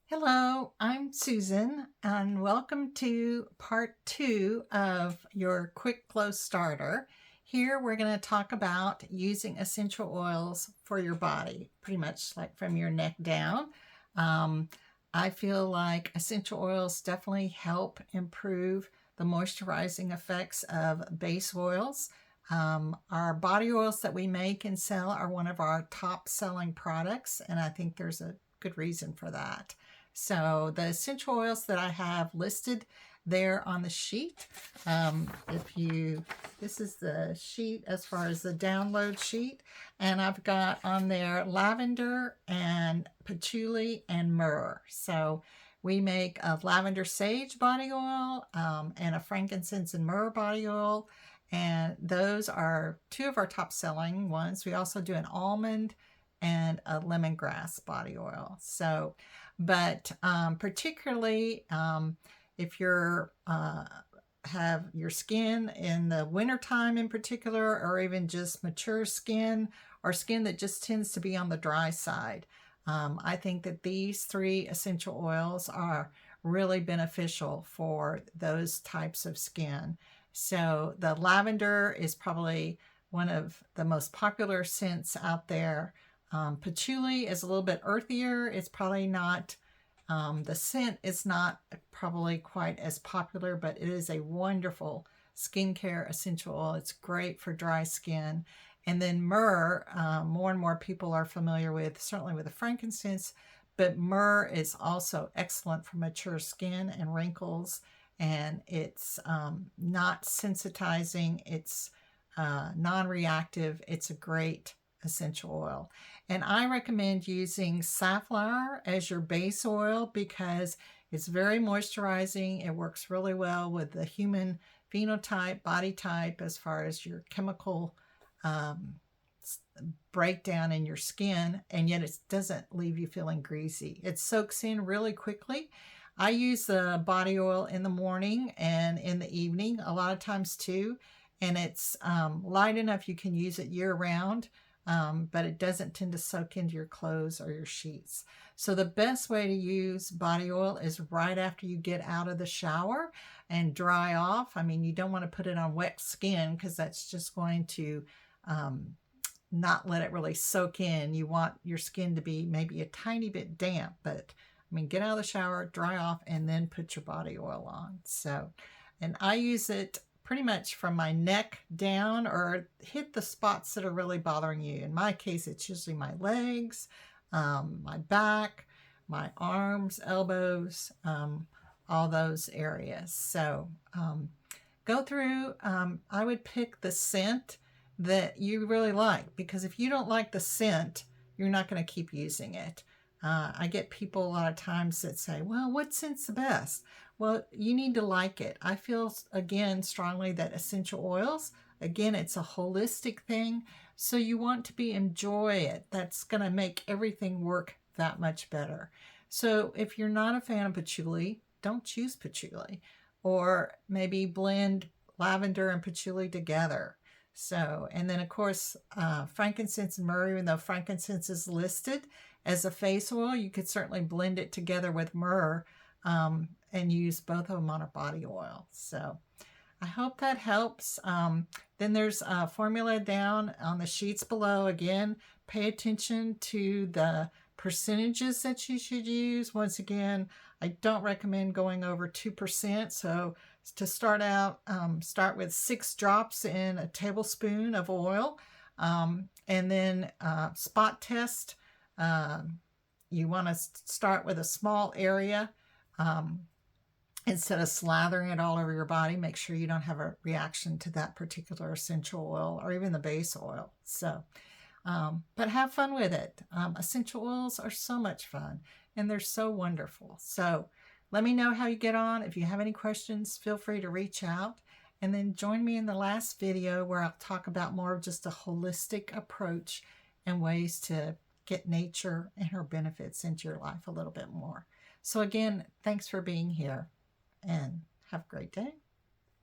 Hello, I'm Susan, and welcome to part 2 of your Quick Glow Starter. Here we're going to talk about using essential oils for your body, pretty much like from your neck down. I feel like essential oils definitely help improve the moisturizing effects of base oils. Our body oils that we make and sell are one of our top selling products, and I think there's a good reason for that. So the essential oils that I have listed there on the sheet, this is the sheet as far as the download sheet, and I've got on there lavender and patchouli and myrrh. So we make a lavender sage body oil and a frankincense and myrrh body oil, and those are two of our top selling ones. We also do an almond and a lemongrass body oil. But particularly if you're have your skin in the wintertime in particular, or even just mature skin or skin that just tends to be on the dry side, I think that these three essential oils are really beneficial for those types of skin. So the lavender is probably one of the most popular scents out there. Patchouli is a little bit earthier. It's probably not, the scent is not probably quite as popular, but it is a wonderful skincare essential oil. It's great for dry skin. And then myrrh, more and more people are familiar with, certainly with the frankincense, but myrrh is also excellent for mature skin and wrinkles. And it's not sensitizing. It's non-reactive. It's a great essential oil. And I recommend using safflower as your base oil because it's very moisturizing. It works really well with the human phenotype, body type, as far as your chemical breakdown in your skin, and yet it doesn't leave you feeling greasy. It soaks in really quickly. I use the body oil in the morning and in the evening a lot of times too, and it's light enough you can use it year round. But it doesn't tend to soak into your clothes or your sheets. So the best way to use body oil is right after you get out of the shower and dry off. I mean, you don't want to put it on wet skin because that's just going to not let it really soak in. You want your skin to be maybe a tiny bit damp, but I mean, get out of the shower, dry off, and then put your body oil on. So, and I use it pretty much from my neck down, or hit the spots that are really bothering you. In my case, it's usually my legs, my back, my arms, elbows, all those areas. So go through, I would pick the scent that you really like, because if you don't like the scent, you're not going to keep using it. I get people a lot of times that say, well, what scent's the best? Well, you need to like it. I feel, again, strongly that essential oils, again, it's a holistic thing. So you want to enjoy it. That's going to make everything work that much better. So if you're not a fan of patchouli, don't choose patchouli. Or maybe blend lavender and patchouli together. So, and then of course, frankincense and myrrh, even though frankincense is listed as a face oil, you could certainly blend it together with myrrh and use both of them on a body oil. So I hope that helps. Then there's a formula down on the sheets below. Again, pay attention to the percentages that you should use. Once again, I don't recommend going over 2%. So to start out, start with 6 drops in a tablespoon of oil. And then spot test. You want to start with a small area. Instead of slathering it all over your body, make sure you don't have a reaction to that particular essential oil or even the base oil. So, but have fun with it. Essential oils are so much fun and they're so wonderful. So let me know how you get on. If you have any questions, feel free to reach out, and then join me in the last video where I'll talk about more of just a holistic approach and ways to get nature and her benefits into your life a little bit more. So again, thanks for being here, and have a great day.